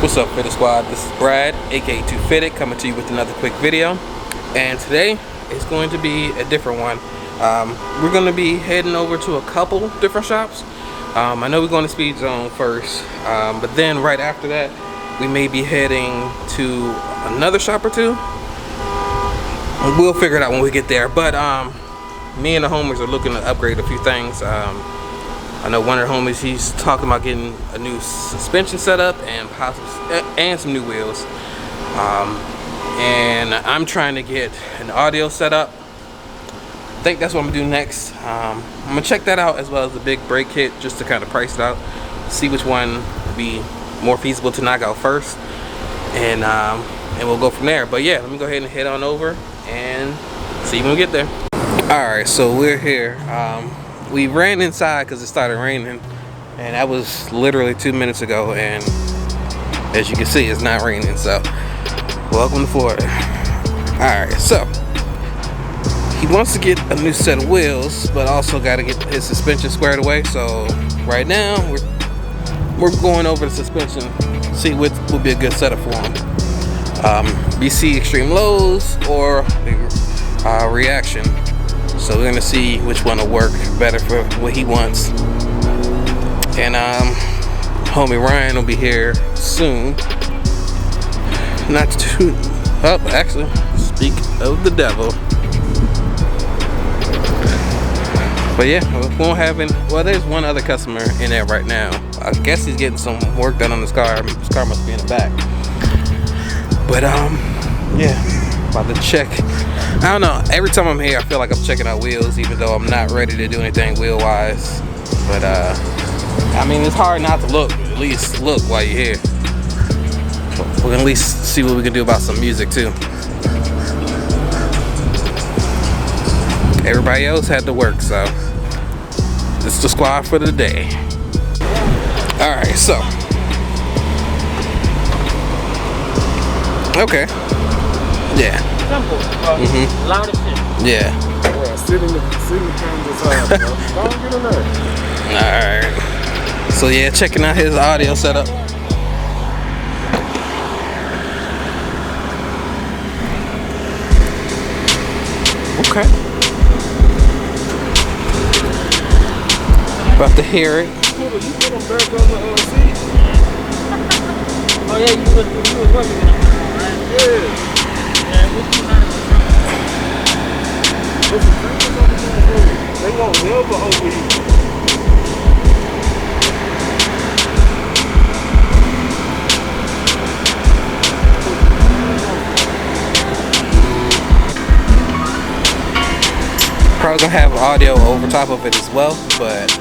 What's up, Fitted Squad? This is Brad, aka 2Fitted, coming to you with another quick video. And today is going to be a different one. We're going to be heading over to a couple different shops. I know we're going to Speed Zone first, but then right after that, we may be heading to another shop or two. We'll figure it out when we get there. But me and the homies are looking to upgrade a few things. I know one of the homies, he's talking about getting a new suspension setup and possibly some new wheels. And I'm trying to get an audio setup. I think that's what I'm gonna do next. I'm gonna check that out as well as the big brake kit, just to kind of price it out, see which one would be more feasible to knock out first, and we'll go from there. But yeah, let me go ahead and head on over and see when we get there. All right, so we're here. We ran inside because it started raining, and that was literally 2 minutes ago, and as you can see, it's not raining. So welcome to Florida. All right, so he wants to get a new set of wheels, but also got to get his suspension squared away. So right now we're going over the suspension, see what would be a good setup for him. BC extreme lows or the reaction. So we're gonna see which one will work better for what he wants. And homie Ryan will be here soon. Not too actually, speak of the devil. But yeah, we won't have any. Well, there's one other customer in there right now. I guess he's getting some work done on his car. His car must be in the back. But yeah, about to check. I don't know, every time I'm here I feel like I'm checking out wheels, even though I'm not ready to do anything wheel wise. But I mean, it's hard not to look, at least look while you're here. We're gonna at least see what we can do about some music too. Everybody else had to work, so it's the squad for the day. Alright, so okay. Yeah. Simple. Loud as shit. Yeah. Well, sit in the camera's hard, bro. Don't get in there. Alright. So yeah, checking out his audio setup. Okay. About to hear it. You put them back on the seat. Oh yeah, you was working on it, right? Yeah. They won't never overheat. Probably gonna have audio over top of it as well, but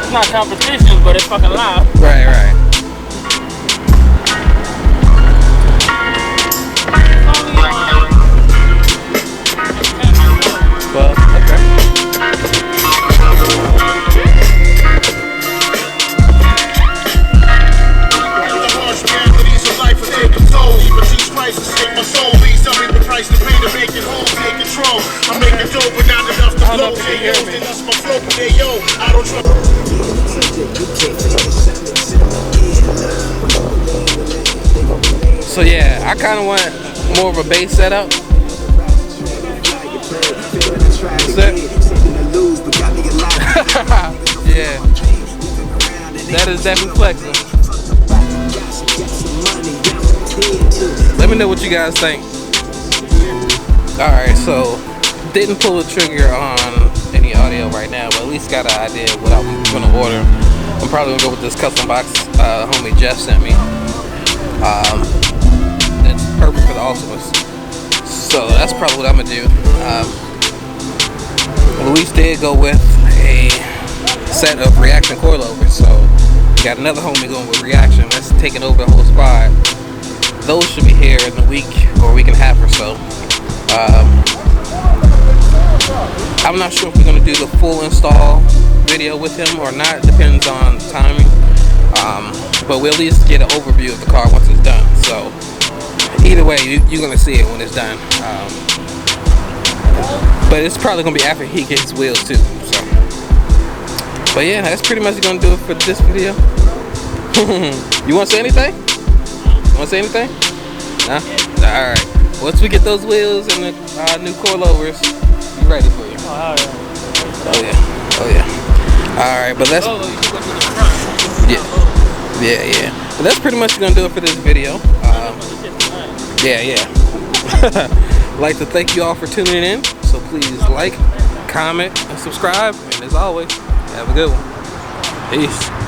It's not competition, but it's fucking loud. right. Well, okay. I'm making dope, but not enough to blow. That's my flow, but yo, I don't trust. So yeah, I kind of want more of a bass setup. Yeah, that is definitely flexing. Let me know what you guys think. Alright, so didn't pull the trigger on any audio right now, but at least got an idea of what I'm gonna order. I'm probably gonna go with this custom box homie Jeff sent me. It's perfect for the Ultimas. So that's probably what I'm gonna do. Luis did go with a set of reaction coilovers, so we got another homie going with reaction. That's taking over the whole squad. Those should be here in a week or a week and a half or so. I'm not sure if we're going to do the full install video with him or not. Depends on timing. But we'll at least get an overview of the car once it's done. So way, you're gonna see it when it's done. But it's probably gonna be after he gets his wheels too. So, but yeah, that's pretty much gonna do it for this video. You wanna say anything? Wanna say anything? No? All right. Once we get those wheels and the new coilovers, be ready for you. Oh yeah. Oh yeah. All right, but let's. Oh, you can go to the front. Yeah. But that's pretty much gonna do it for this video. Yeah. I'd like to thank you all for tuning in. So please like, comment, and subscribe. And as always, have a good one. Peace.